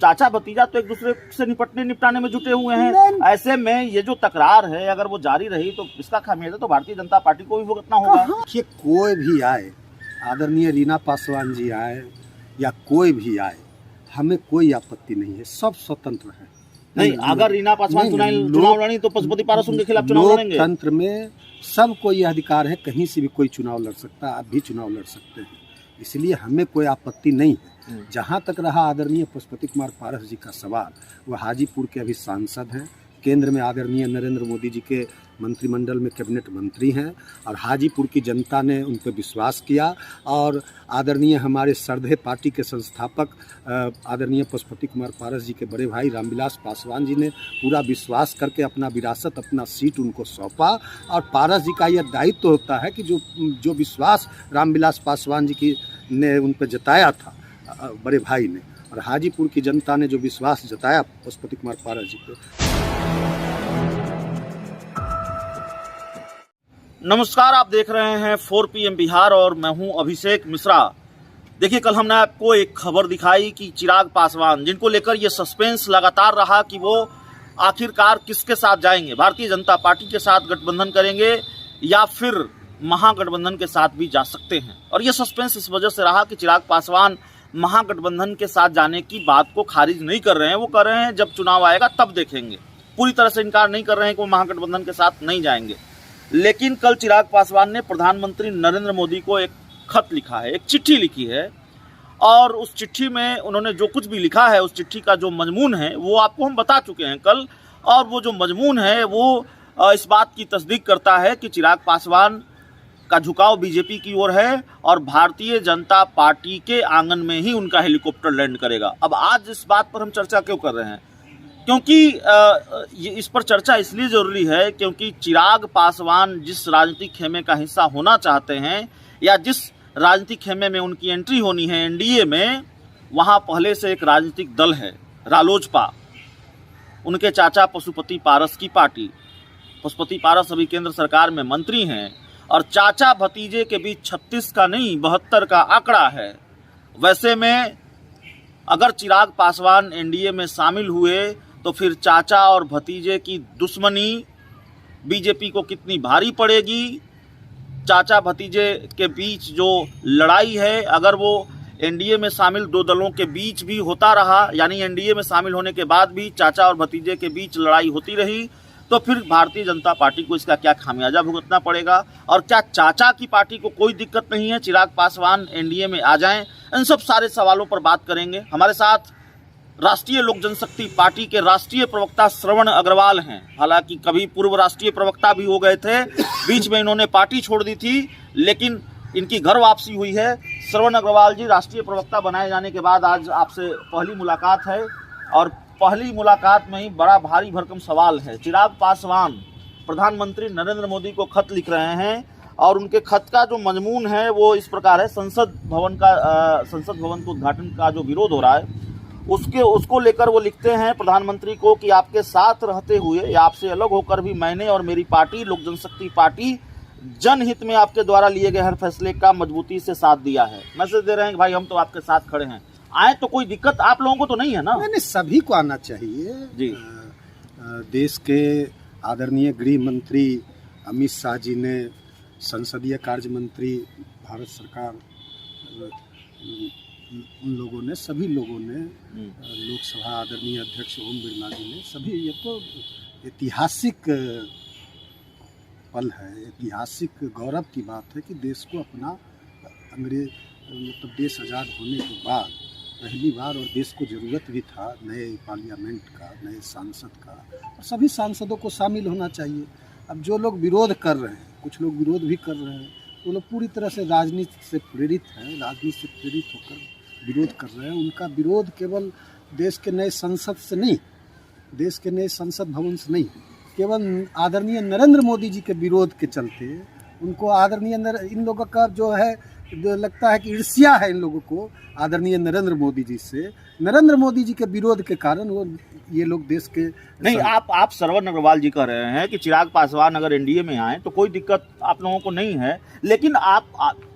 चाचा भतीजा तो एक दूसरे से निपटाने में जुटे हुए हैं। ऐसे में ये जो तकरार है अगर वो जारी रही तो इसका खामियाजा तो भारतीय जनता पार्टी को भी भुगतना होगा। देखिए, कोई भी आए, आदरणीय रीना पासवान जी आए या कोई भी आए, हमें कोई आपत्ति नहीं है, सब स्वतंत्र है। नहीं, अगर रीना पासवान चुनाव लड़ी तो पशुपति पारस उनके खिलाफ चुनाव लड़ेंगे। लोकतंत्र में सबको यह अधिकार है, कहीं से भी कोई चुनाव लड़ सकता है, आप भी चुनाव लड़ सकते हैं, इसलिए हमें कोई आपत्ति नहीं है। जहाँ तक रहा आदरणीय पशुपति कुमार पारस जी का सवाल, वह हाजीपुर के अभी सांसद हैं, केंद्र में आदरणीय नरेंद्र मोदी जी के मंत्रिमंडल में कैबिनेट मंत्री हैं और हाजीपुर की जनता ने उन पर विश्वास किया और आदरणीय हमारे सरदे पार्टी के संस्थापक आदरणीय पशुपति कुमार पारस जी के बड़े भाई रामविलास पासवान जी ने पूरा विश्वास करके अपना विरासत, अपना सीट उनको सौंपा। और पारस जी का यह दायित्व होता है कि जो विश्वास रामविलास पासवान जी की ने उन पर जताया था बड़े भाई ने, और हाजीपुर की जनता ने जो विश्वास जताया पशुपति कुमार पारस जी पे। नमस्कार, आप देख रहे हैं 4 PM बिहार और मैं हूं अभिषेक मिश्रा। देखिए, कल हमने आपको एक खबर दिखाई कि चिराग पासवान, जिनको लेकर ये सस्पेंस लगातार रहा कि वो आखिरकार किसके साथ जाएंगे, भारतीय जनता पार्टी के साथ गठबंधन करेंगे या फिर महागठबंधन के साथ भी जा सकते हैं। और ये सस्पेंस इस वजह से रहा कि चिराग पासवान महागठबंधन के साथ जाने की बात को खारिज नहीं कर रहे हैं। वो कर रहे हैं जब चुनाव आएगा तब देखेंगे, पूरी तरह से इनकार नहीं कर रहे हैं कि वो महागठबंधन के साथ नहीं जाएंगे। लेकिन कल चिराग पासवान ने प्रधानमंत्री नरेंद्र मोदी को एक खत लिखा है, एक चिट्ठी लिखी है, और उस चिट्ठी में उन्होंने जो कुछ भी लिखा है, उस चिट्ठी का जो मजमून है वो आपको हम बता चुके हैं कल। और वो जो मजमून है वो इस बात की तस्दीक करता है कि चिराग पासवान का झुकाव बीजेपी की ओर है और भारतीय जनता पार्टी के आंगन में ही उनका हेलीकॉप्टर लैंड करेगा। अब आज इस बात पर हम चर्चा क्यों कर रहे हैं? क्योंकि इस पर चर्चा इसलिए ज़रूरी है क्योंकि चिराग पासवान जिस राजनीतिक खेमे का हिस्सा होना चाहते हैं या जिस राजनीतिक खेमे में उनकी एंट्री होनी है एनडीए में, वहाँ पहले से एक राजनीतिक दल है रालोजपा, उनके चाचा पशुपति पारस की पार्टी। पशुपति पारस अभी केंद्र सरकार में मंत्री हैं और चाचा भतीजे के बीच 36 का नहीं 72 का आंकड़ा है। वैसे में अगर चिराग पासवान एनडीए में शामिल हुए तो फिर चाचा और भतीजे की दुश्मनी बीजेपी को कितनी भारी पड़ेगी। चाचा भतीजे के बीच जो लड़ाई है, अगर वो एनडीए में शामिल दो दलों के बीच भी होता रहा, यानी एनडीए में शामिल होने के बाद भी चाचा और भतीजे के बीच लड़ाई होती रही, तो फिर भारतीय जनता पार्टी को इसका क्या खामियाजा भुगतना पड़ेगा। और क्या चाचा की पार्टी को कोई दिक्कत नहीं है चिराग पासवान एनडीए में आ जाएं? इन सब सारे सवालों पर बात करेंगे। हमारे साथ राष्ट्रीय लोक जनशक्ति पार्टी के राष्ट्रीय प्रवक्ता श्रवण अग्रवाल हैं। हालांकि कभी पूर्व राष्ट्रीय प्रवक्ता भी हो गए थे, बीच में इन्होंने पार्टी छोड़ दी थी, लेकिन इनकी घर वापसी हुई है। श्रवण अग्रवाल जी, राष्ट्रीय प्रवक्ता बनाए जाने के बाद आज आपसे पहली मुलाकात है और पहली मुलाकात में ही बड़ा भारी भरकम सवाल है। चिराग पासवान प्रधानमंत्री नरेंद्र मोदी को खत लिख रहे हैं और उनके खत का जो मजमून है वो इस प्रकार है। संसद भवन के उद्घाटन का जो विरोध हो रहा है उसको लेकर वो लिखते हैं प्रधानमंत्री को कि आपके साथ रहते हुए या आपसे अलग होकर भी मैंने और मेरी पार्टी लोक जनशक्ति पार्टी जनहित में आपके द्वारा लिए गए हर फैसले का मजबूती से साथ दिया है। मैसेज दे रहे हैं कि भाई हम तो आपके साथ खड़े हैं, आए तो कोई दिक्कत आप लोगों को तो नहीं है ना? नहीं, सभी को आना चाहिए जी। देश के आदरणीय गृह मंत्री अमित शाह जी ने, संसदीय कार्य मंत्री भारत सरकार, उन लोगों ने, सभी लोगों ने, लोकसभा आदरणीय अध्यक्ष ओम बिरला जी ने, सभी, ये तो ऐतिहासिक पल है, ऐतिहासिक गौरव की बात है कि देश को अपना मतलब देश आज़ाद होने के बाद पहली बार, और देश को ज़रूरत भी था नए पार्लियामेंट का, नए सांसद का, और सभी सांसदों को शामिल होना चाहिए। अब जो लोग विरोध कर रहे हैं, कुछ लोग विरोध भी कर रहे हैं, वो लोग पूरी तरह से राजनीति से प्रेरित हैं, राजनीति से प्रेरित होकर विरोध कर रहे हैं। उनका विरोध केवल देश के नए संसद से नहीं, देश के नए संसद भवन से नहीं, केवल आदरणीय नरेंद्र मोदी जी के विरोध के चलते उनको आदरणीय इन लोगों का जो है लगता है कि ईर्ष्या है इन लोगों को आदरणीय नरेंद्र मोदी जी से। नरेंद्र मोदी जी के विरोध के कारण वो ये लोग देश के नहीं, आप श्रवण अग्रवाल जी कह रहे हैं कि चिराग पासवान अगर एनडीए में आए तो कोई दिक्कत आप लोगों को नहीं है, लेकिन आप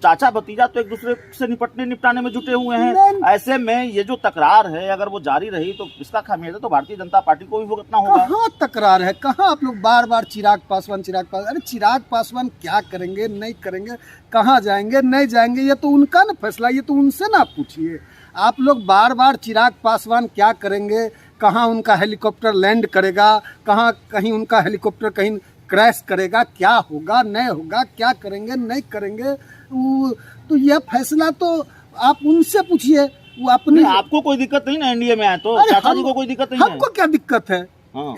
चाचा भतीजा तो एक दूसरे से निपटाने में जुटे हुए हैं। ऐसे में ये जो तकरार है अगर वो जारी रही तो इसका खामियाजा तो भारतीय जनता पार्टी को भी भुगतना होगा। कहाँ तकरार है, कहाँ आप लोग बार बार चिराग पासवान अरे चिराग पासवान क्या करेंगे नहीं करेंगे, कहाँ जाएंगे नहीं जाएंगे, ये तो उनका ना फैसला, ये तो उनसे ना पूछिए। आप लोग बार बार चिराग पासवान क्या करेंगे, कहाँ उनका हेलीकॉप्टर लैंड करेगा, कहाँ कहीं उनका हेलीकॉप्टर कहीं क्रैश करेगा, क्या होगा नहीं होगा, क्या करेंगे नहीं करेंगे, तो यह फैसला तो आप उनसे पूछिए। वो अपने आपको कोई दिक्कत नहीं ना एनडीए में आए तो? चाचा जी को कोई दिक्कत नहीं है? हमको क्या दिक्कत है?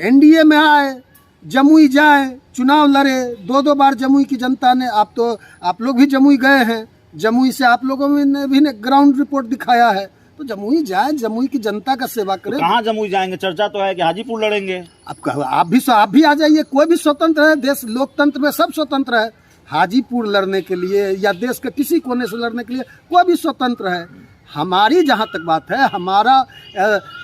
एनडीए में आए, जमुई जाए, चुनाव लड़े, 2 बार जमुई की जनता ने, आप लोग भी जमुई गए हैं, जमुई से आप लोगों ने भी ग्राउंड रिपोर्ट दिखाया है, तो जमुई जाए, जमुई की जनता का सेवा करें। तो कहाँ जमुई जाएंगे? चर्चा तो है कि हाजीपुर लड़ेंगे। आप भी आ जाइए, कोई भी स्वतंत्र है, देश लोकतंत्र में सब स्वतंत्र है। हाजीपुर लड़ने के लिए या देश के किसी कोने से लड़ने के लिए कोई भी स्वतंत्र है। हमारी जहाँ तक बात है, हमारा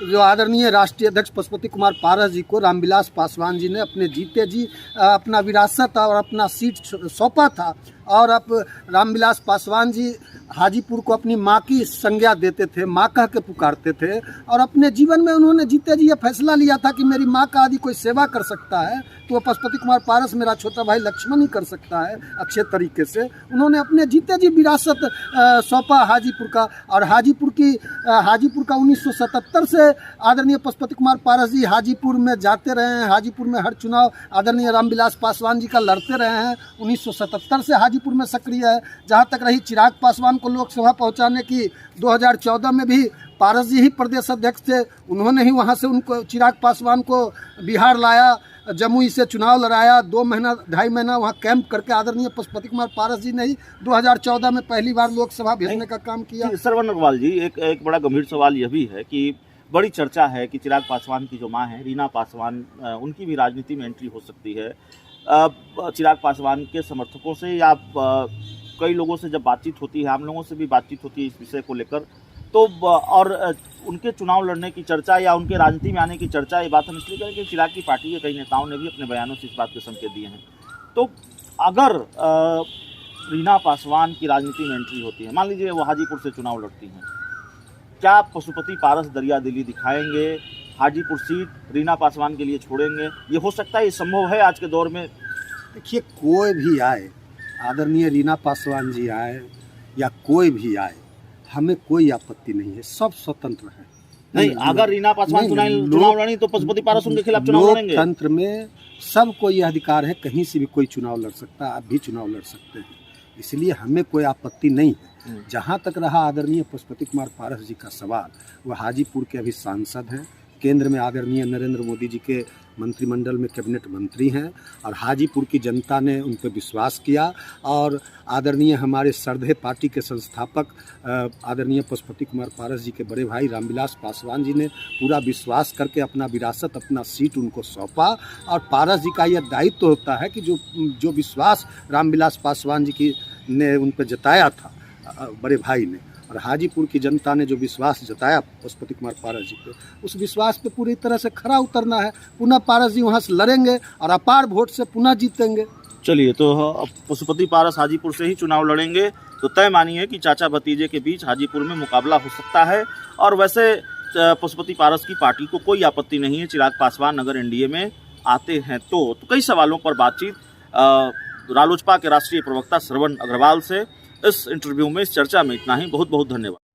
जो आदरणीय राष्ट्रीय अध्यक्ष पशुपति कुमार पारस जी को रामविलास पासवान जी ने अपने जीते जी अपना विरासत और अपना सीट सौंपा था, और अब रामविलास पासवान जी हाजीपुर को अपनी माँ की संज्ञा देते थे, माँ कह के पुकारते थे, और अपने जीवन में उन्होंने जीते जी ये फैसला लिया था कि मेरी माँ का यदि कोई सेवा कर सकता है तो वो पशुपति कुमार पारस मेरा छोटा भाई लक्ष्मण ही कर सकता है अच्छे तरीके से। उन्होंने अपने जीते जी विरासत सौंपा हाजीपुर का, और हाजीपुर का 1977 से आदरणीय पशुपति कुमार पारस जी हाजीपुर में जाते रहे हैं, हाजीपुर में हर चुनाव आदरणीय रामविलास पासवान जी का लड़ते रहे हैं। 1977 से हाजीपुर में सक्रिय है। जहाँ तक रही चिराग पासवान को लोकसभा पहुँचाने की, 2014 में भी पारस जी ही प्रदेश अध्यक्ष थे, उन्होंने ही वहाँ से उनको चिराग पासवान को बिहार लाया, जमुई से चुनाव लड़ाया, 2-2.5 महीना वहाँ कैंप करके आदरणीय पशुपति कुमार पारस जी ने ही 2014 में पहली बार लोकसभा भेजने का काम किया। श्रवण अग्रवाल जी, एक बड़ा गंभीर सवाल यह भी है कि बड़ी चर्चा है कि चिराग पासवान की जो माँ है रीना पासवान, उनकी भी राजनीति में एंट्री हो सकती है। चिराग पासवान के समर्थकों से या कई लोगों से जब बातचीत होती है, हम लोगों से भी बातचीत होती है इस विषय को लेकर, तो और उनके चुनाव लड़ने की चर्चा या उनके राजनीति में आने की चर्चा, ये बात हम इसलिए करें कि चिराग की पार्टी के कई नेताओं ने भी अपने बयानों से इस बात के संकेत दिए हैं। तो अगर रीना पासवान की राजनीति में एंट्री होती है, मान लीजिए वो हाजीपुर से चुनाव लड़ती हैं, क्या पशुपति पारस दरिया दिली दिखाएंगे? हाजीपुर सीट रीना पासवान के लिए छोड़ेंगे? ये हो सकता है, ये संभव है आज के दौर में? देखिए, कोई भी आए, आदरणीय रीना पासवान जी आए या कोई भी आए, हमें कोई आपत्ति नहीं है, सब स्वतंत्र है। नहीं, अगर रीना पासवान चुनाव लड़ी तो पशुपति पारस उनके खिलाफ चुनाव लड़ेंगे। लोकतंत्र में सबको यह अधिकार है, कहीं से भी कोई चुनाव लड़ सकता है, आप भी चुनाव लड़ सकते हैं, इसलिए हमें कोई आपत्ति नहीं है। जहाँ तक रहा आदरणीय पशुपति कुमार पारस जी का सवाल, वह हाजीपुर के अभी सांसद हैं, केंद्र में आदरणीय नरेंद्र मोदी जी के मंत्रिमंडल में कैबिनेट मंत्री हैं, और हाजीपुर की जनता ने उन पर विश्वास किया, और आदरणीय हमारे सरदे पार्टी के संस्थापक आदरणीय पशुपति कुमार पारस जी के बड़े भाई रामविलास पासवान जी ने पूरा विश्वास करके अपना विरासत, अपना सीट उनको सौंपा। और पारस जी का यह दायित्व होता है कि जो विश्वास रामविलास पासवान जी की ने उन पर जताया था बड़े भाई ने, और हाजीपुर की जनता ने जो विश्वास जताया पशुपति कुमार पारस जी पे, उस विश्वास पे पूरी तरह से खरा उतरना है। पुनः पारस जी वहाँ से लड़ेंगे और अपार वोट से पुनः जीतेंगे। चलिए, तो पशुपति पारस हाजीपुर से ही चुनाव लड़ेंगे, तो तय मानिए कि चाचा भतीजे के बीच हाजीपुर में मुकाबला हो सकता है। और वैसे पशुपति पारस की पार्टी को कोई आपत्ति नहीं है चिराग पासवान अगर एनडीए में आते हैं तो कई सवालों पर बातचीत रालोसपा के राष्ट्रीय प्रवक्ता श्रवण अग्रवाल से इस इंटरव्यू में, इस चर्चा में इतना ही। बहुत बहुत धन्यवाद।